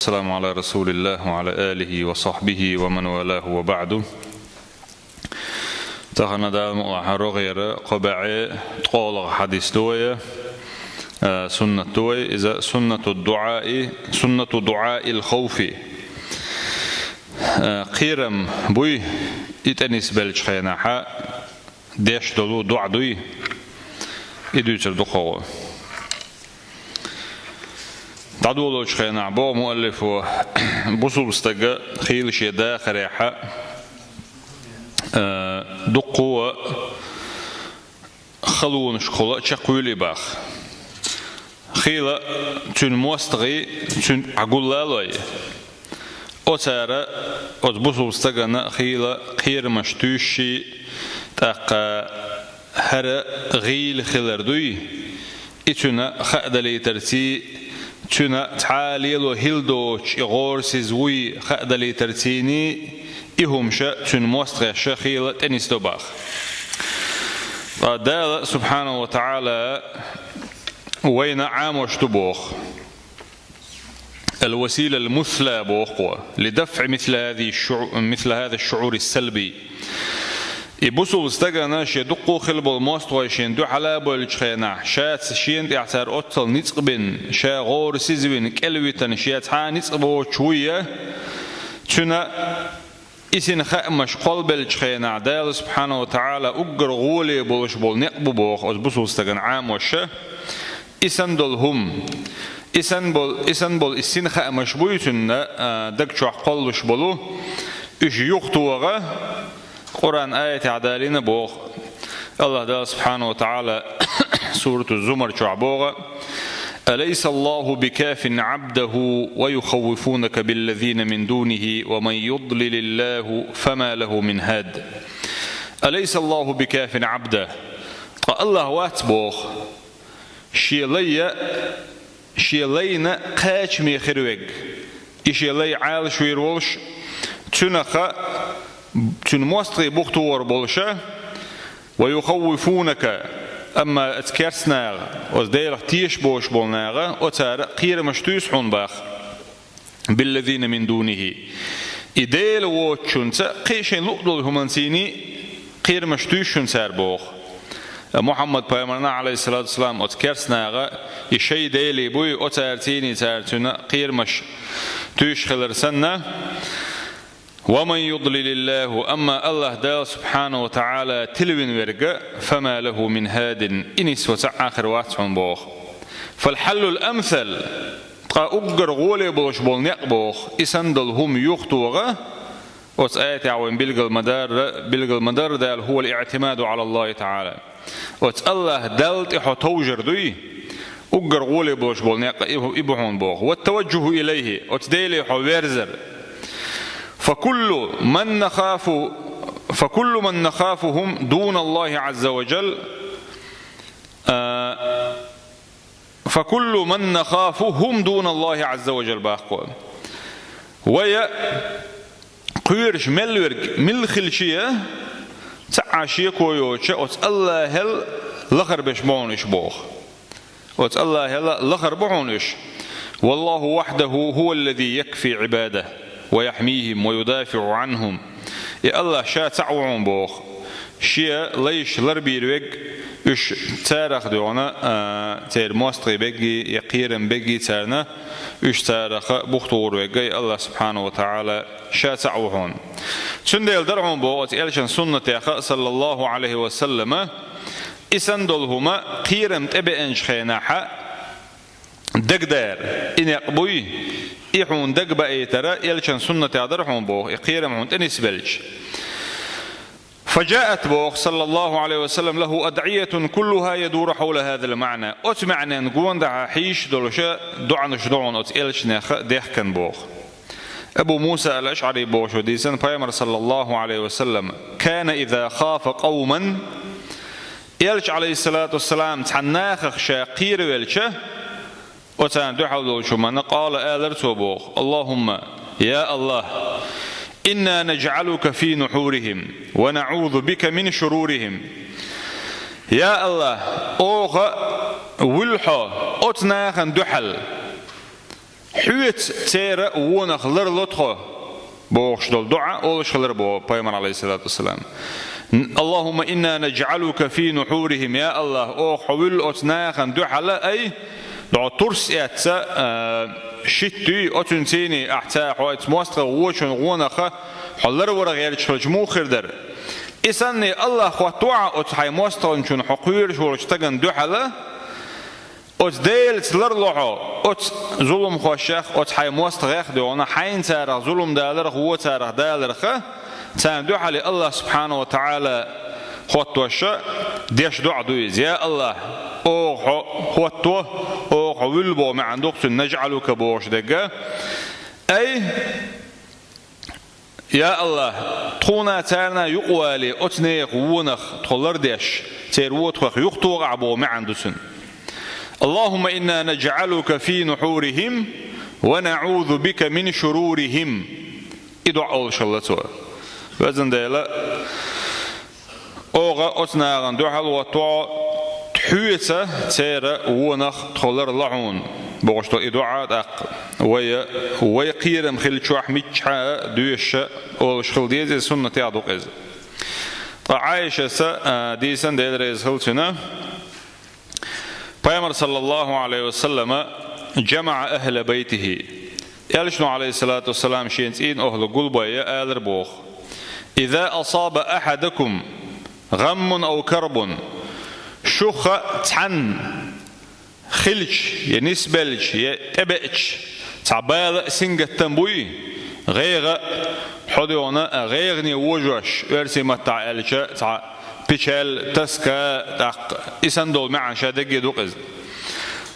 والسلام على رسول الله وعلى آله وصحبه ومن والاه وبعد. تخنا دام وحرغير قبعي تقول حديث دوية سنة دوية إذا سنة دعاء الخوف قيرم بوي إتنس بلش خيناحا ديش دلو دعا دوي إدوشر دقوة تعدولو شخينا بو مؤلف بوصل بستقى خيل شيدا خريحة دقوة خلون شخولا شقولي باخ خيلة تون موستغي تون عقول لالوي أتارا أتبوصل بستقى خيلة خير مشتوشي تاقى هر غيل خلردوي إتونا خأدلي ترتي تنا تعاليل وهيلدوش إغور سيزوي خأدلي ترتيني إهم شاء تن موستغي شخيلة تنس دوباخ دال سبحانه وتعالى وين عام واشتبوخ الوسيلة المثلى بوخوة لدفع مثل هذا الشعور السلبي يبصوا استجنا شدقوا خلبوا الماستوى شين دو حلابو الشخينا شات شين يعتر أطل نتقبن شا غور سيزبن كلويتن شات ها نتقبو شوية تنا إسن خامش قلب الشخينا دال سبحانه وتعالى أجر غولي بولش بول نقبو بوخ أزبصوا استجنا عام وشة إسن دلهم إسن بول إسن خامش بويتن دكشوا قلش بولو إيش يختوغا قرآن آية عدالين بوخ الله دال سبحانه وتعالى سورة الزمر شعبوغا أليس الله بكاف عبده ويخوفونك بالذين من دونه ومن يضلل الله فما له من هاد أليس الله بكاف عبده الله واتبوخ شيلينا قاش ميخروج إشيلي عال شويرولش تنخا تن موستغي بوختور بولشة ويخوفونك أما اتكرسناغ وزدير تيش بوش بولناغ وتار قير مشتوس حنباخ بالذين من دونه إديل ووتشنسا قيشين لقدل همانسيني قير مشتوس شنسار بوخ محمد بيامرنا عليه الصلاة والسلام اتكرسناغ يشي ديلي بوي وتارتيني تارتنا قير مش توش خلرسنا ومن يضلل الله أما الله دال سبحانه وتعالى تلوين ورقة فما له من هاد إنس وتعاخر واتحون بوخ فالحل الأمثل أقر غولي بوش بول نقبوخ إسندل هم يختوغا وتآيات عوين بلغ المدار دال هو الاعتماد على الله تعالى وتالله دالت إحو توجر دوي أقر غولي بوش بول نقبوخ بوخ والتوجه إليه وتديلي إحو ويرزر فكل من نخافهم دون الله عز وجل فكل من نخافهم دون الله عز وجل باقوى ويا قيرش ملورج ملخلشيه تعاشيه كويوتش وت الله هل لخر بشبونش بوخ وت الله هل لخر بونش والله وحده هو الذي يكفي عباده ويحميهم ويدافع عنهم يا الله شا تعوون بوخ شيا ليش لربيروج إيش تارخ دونا تير ماستري بيجي يقيرن بيجي تارنا إيش تارخ بختور وجاي الله سبحانه وتعالى شا تعوون شنديل درعون بوخ إلشان سنة يا صلى الله عليه وسلم إسندلهما قيرن تبئنش خيناحا دقدار إن يقبوي يحون دق بأي ترى يلشان سنة عذرهم بوخ يقيرم هون تنس بلش فجاءت بوخ صلى الله عليه وسلم له أدعية كلها يدور حول هذا المعنى أتمعنى نقول دع حيش دلشة دعنش دعون أتيلش نخ دهكن بوخ أبو موسى الأشعري بوخ وديسن بيامر صلى الله عليه وسلم كان إذا خاف قوما يلش عليه الصلاة والسلام تحناخ شاقير والشه وتان دحولو شما قال آلرتو اللهم يا الله إنا نجعلك في نحورهم ونعوذ بك من شرورهم يا الله أوغ ولحو أتناخن دحل حوت تيرا ونخلر لطخه بوش دول دعاء أولش خلر بو بيامر عليه الصلاة والسلام اللهم إنا نجعلك في نحورهم يا الله أو حول أتناخن دعاء أي دعاء ترس أتسا شتي أتنسيني أحتا حوات موستر ووشن غونخ حلر ورغير تشرج موخر در إساني الله خواتوعا أتحي موستر شون حقير شورج تغن دعاء أت ديل تلرلعو أت ظلم خوشخ أت حي موستغخ دونا حين تارخ ظلم دالرخ هو تارخ دالرخ تام دعاء الله سبحانه وتعالى خوتوشا ديش دعاء دويز يا الله أو خوتو أو حولبو مع عندك نجعلك بوش دقة أي يا الله تخونا تارنا يقوالي أتنيق ونخ تخلر ديش تيروتخ يقتوغ عبو مع عندسن اللهم إنا نجعلك في نحورهم ونعوذ بك من شرورهم إدعاء الله شلتوا وزن ديلا أوغا أتناغن دعال وطوع تحويته تيرا ونخ تخلر لعون بغشتو إدعاء أق ويقيرم خل شوح ميتشا دويش أول شخل ديزي سنة يعدوك إز عايشة ديسان ديل ريز خلتنا پیغمبر صلى الله عليه وسلم جمع أهل بيته يالشنو عليه الصلاة والسلام شينتين أهل قلبه يا آل ربوخ إذا أصاب أحدكم غم أو كرب شخ تحن خلش ينسبلش يتبعش تعبال سنجة تنبوي غير حدونا غيرني وجوش ورسي متع الشا تع بيشل تسكا تق إسندول معن شادق دوقز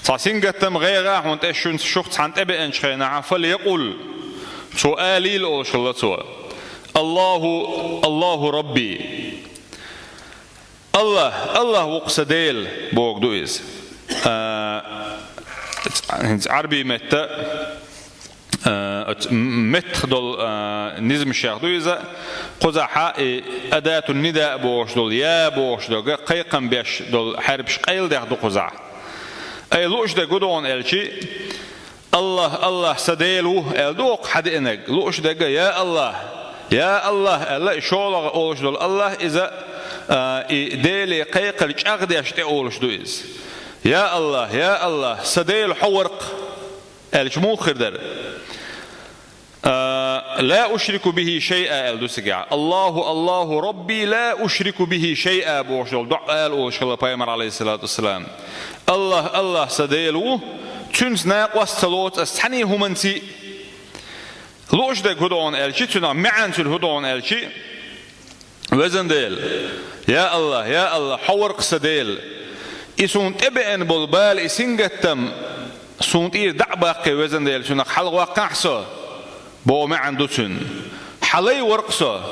تع سنجة تم غير هون تشون شخص عن تبعن شخينا عفل يقول سؤالي الأول شلتوا الله ربي الله وقصديل بوق دويز عربي متى متخدل نظم الشيخ دويزا قزحاء أداة النداء بوش دول يا بوش دول قيقا بيش دول حربش قيل ده دو قزح أي لوش ده قدون الشي الله سديلو الدوق حد إنك لوش ده يا الله شولغ أولش دول الله إذا ديلي قيقل أغديش تقولش دويز يا الله سديل حورق الجموخر در لا أشرك به شيئا الدوسجع الله ربي لا أشرك به شيئا بوشل دعاء وشل بيامر عليه الصلاة والسلام الله سديلو تنسنا قصلوت استحني همنتي لوش ده هدون الشي تنا معن تل هدون الشي وزن ديل يا الله حورق سديل يسون تبعن بالبال يسنجتم سون إير دعباقي وزن ديل شنك حلقة قحصة بو معن دوتن حلي ورقصة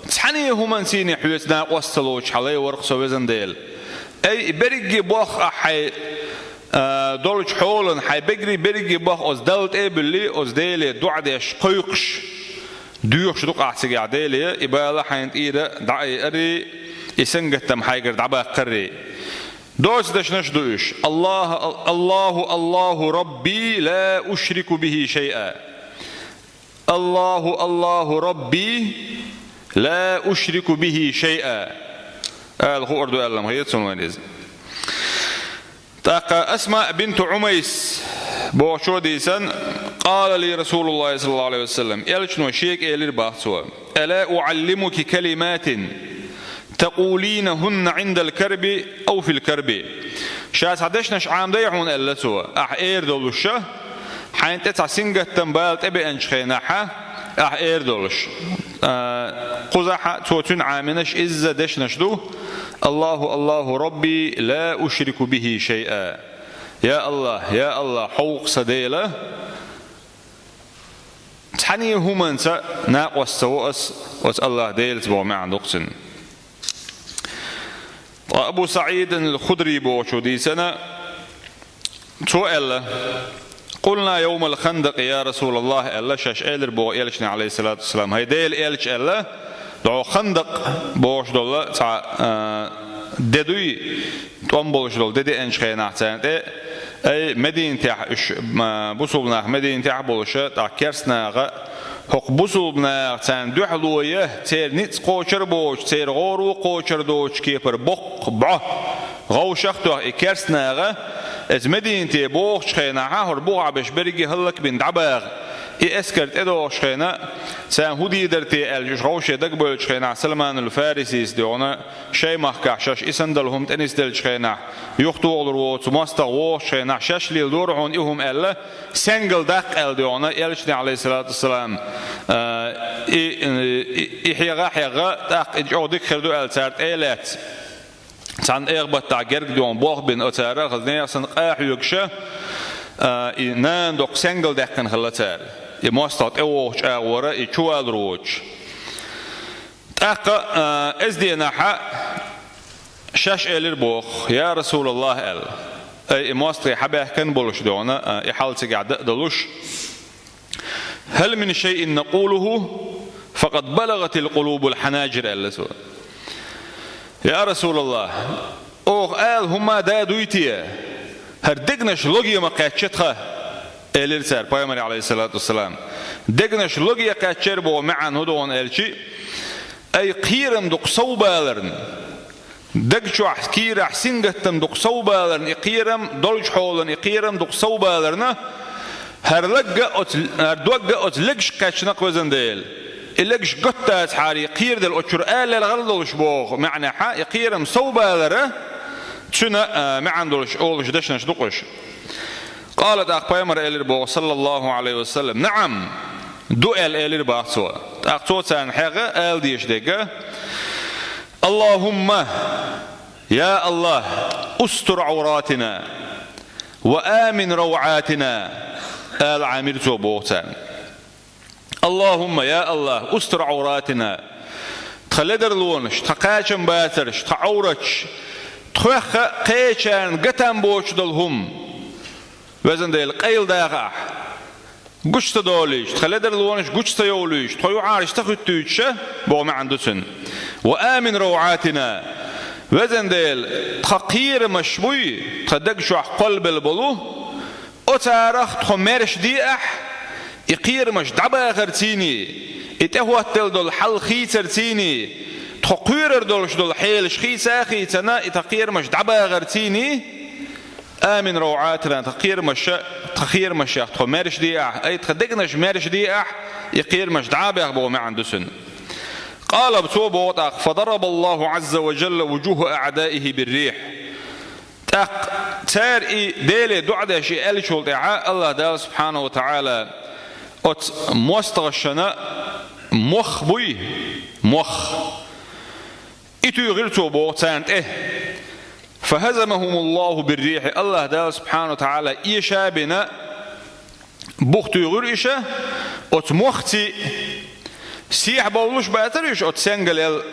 تحني همان سيني حويتنا وصلوش حلي ورقصة وزن ديل أي برقي بوخ أحي دولش حولن حي برقي بوخ أز دلت باللي أز ديلي دعديش قيقش دوش دوق أحسي عديلي إبالا حين إيرا دعي أري يسنجتم حيقر دعباق قري دوش دش نشدوش الله ربي لا أشرك به شيئا الله ربي لا أشرك به شيئا الخو أردو ألم هي تسمونيز تاقى أسماء بنت عميس بوشو ديسان قال لي رسول الله صلى الله عليه وسلم يلشنو شيك إلير باحثوا ألا أعلمك كلمات تقولينهن عند الكرب أو في الكرب شاس عدشنش عام ديحون ألتوا أحير دولشة حين تتع سنجة تنبال تبي أنشخيناحة أحير دولش قزحة توتن عامنش إزا دشنش دو الله ربي لا أشرك به شيئا يا الله حوق سديلة تحني همانسا ناقوس سوأس وس الله ديل تبو معن دقسن أبو سعيد الخدري بوشو دي سنة سؤال قلنا يوم الخندق يا رسول الله ألا شاش إلر بو إلشنا عليه الصلاة والسلام هاي ديل إلش ألا دعو خندق بوش دولا تع ددوي توم بوش دول ددي إنش خينا تانت أي مدينة بوصلنا مدينة بولشة تكرسنا حق بوصلنا تان دحلوية تير نت قوشر بوش تير غورو قوشر دوش كيبر بق بع غوشختو كرسنا از مدينة بوش خينا هر بوع بش برجي هلك بن دباغ اسكرت ادو شخينا سان هودي درتي الجروشه دقبل شخينا سلمان الفارسي ديونا شي مخكاش اسندلهم تنس دل شخينا يختو ولرو تماستا و شخينا ششلي دورهم اهم الا سنجل دق ال ديونا الشني عليه الصلاه والسلام احيغا دق اجودك خردو ال سارت الات سان اغبط تاع جرق ديون بوغ بن اتارا غزنيا سن قاحيوكشه نان دوك سنجل دقن خلتال يماستات اوش اورا يشوال روج تاق ازدينا حق شاش الير بوخ يا رسول الله ال اي ماستري حبه كان بولش دونا يحالتي قاعد دلوش هل من شيء نقوله فقد بلغت القلوب الحناجر الاسود يا رسول الله اوغ ال هما دادويتيه هردقنش لوجيا ما قاتشتها الارسال بايمري عليه الصلاه والسلام دقنش لوجيا قاتشر بو معن هدون الشي اي قيرم دق صوبالرن دقشو كير حسنغتم دق صوبالرن قيرم دولج حولن قيرم دق صوبالرن هرلقا هردوقا اتلقش قاتشنق وزنديل اللقش قطات حاري قير دل اتشر ال الغلدلش بوغ معنى حا قيرم صوبالره شنا ما عندوش أولش دشنش دقش قالت أخبار الربو صلى الله عليه وسلم نعم دؤل الربو سوا أخطوت عن حاجة آل ديش دقة اللهم يا الله استر عوراتنا وآمن روعاتنا آل عامر توبوتان اللهم يا الله استر عوراتنا تخلدر لونش تقاشم باترش تعورش تخخ قيشان قتن بوش دلهم وزن ديل قيل داغا قشت دوليش تخلدر لونش قشت يوليش تخيو عارش تخطيش بو ما عندسن وآمن روعاتنا وزن ديل تخقير مشبوي تخدقشو قلب البلو اتارخ تخمرش ديح يقير مش دعبا غرتيني اتهوات دل دل حل خيترتيني تقير دولش دول حيل شخيسا خيتنا تقير مش دعبا غرتيني آمن روعاتنا تقير مش تخمرش ديح اي تخدقنش مرش ديح يقير مش دعبا بو ما عندسن قال بتوبه فضرب الله عز وجل وجوه أعدائه بالريح تار ديلي دعده شيء الشول دعاء الله دال سبحانه وتعالى ات مستغشنا مخ بوي مخ إتو يغيرتو بوتانت فهزمهم الله بالريح الله دال سبحانه وتعالى إيشا بنا بوختو يغير إيشا ات مختي سيح بولوش باتريش ات سنجل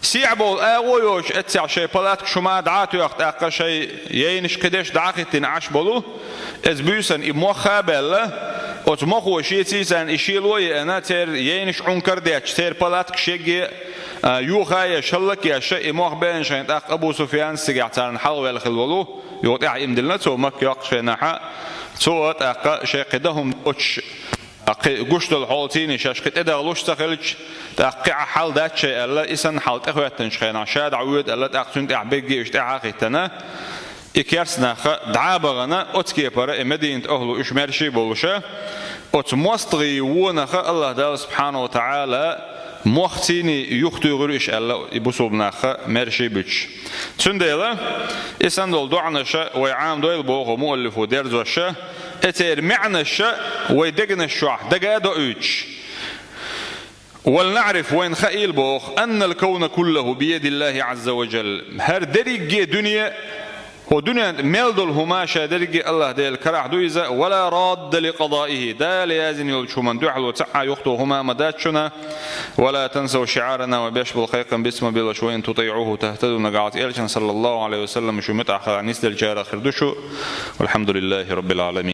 سيح بول اغويوش اتسع شي بلاتك شما دعاتو يخت اقا شي يينش قدش دعاقتين عش بولو از بيسن اموخا بلا ات مخو شيتيسان اشيلوي انا تير يينش عنكر ديش تير بلاتك شيجي يوخايا شلك يا شي اموخ بين شين اق ابو سفيان سيغتان حلوه الخلولو يوطع يمدلنا تو مك يقشنها صوت اقا شي قدهم اتش قشت الحالتين شاشقت إذا غلوش تخلج تقع حال ذات شيء الله إسن حال تخواتن شخينا شاد عود الله تأخذون تعبيجي اشتعاقتنا إكيرسنا دعابغنا أتكي برا مدينة أهل إشمرشي بولشة أتمستغي ونخ الله دال سبحانه وتعالى مختيني يختي غريش الله يبصوبنا مرشي بيش تنديلا إسن دول دعنشة ويعام دويل بوغو مؤلف ودرزوشة اتير معنى الشاء ويدقن الشعح دقا دعوش ولنعرف وين خيل بوخ أن الكون كله بيد الله عز وجل هر دريق دنيا هو دنيا ميلدل هماشا دريق الله ديل كراح دويزا ولا راد لقضائه دا ليازن يلشو من دوحل وتعا يخطو هما مداتشنا ولا تنسوا شعارنا وبيش بالخيقا باسم بلش وإن تطيعوه تهتدوا نقعات إلشان صلى الله عليه وسلم شو متأخر عن نسل الجار خردشو والحمد لله رب العالمين.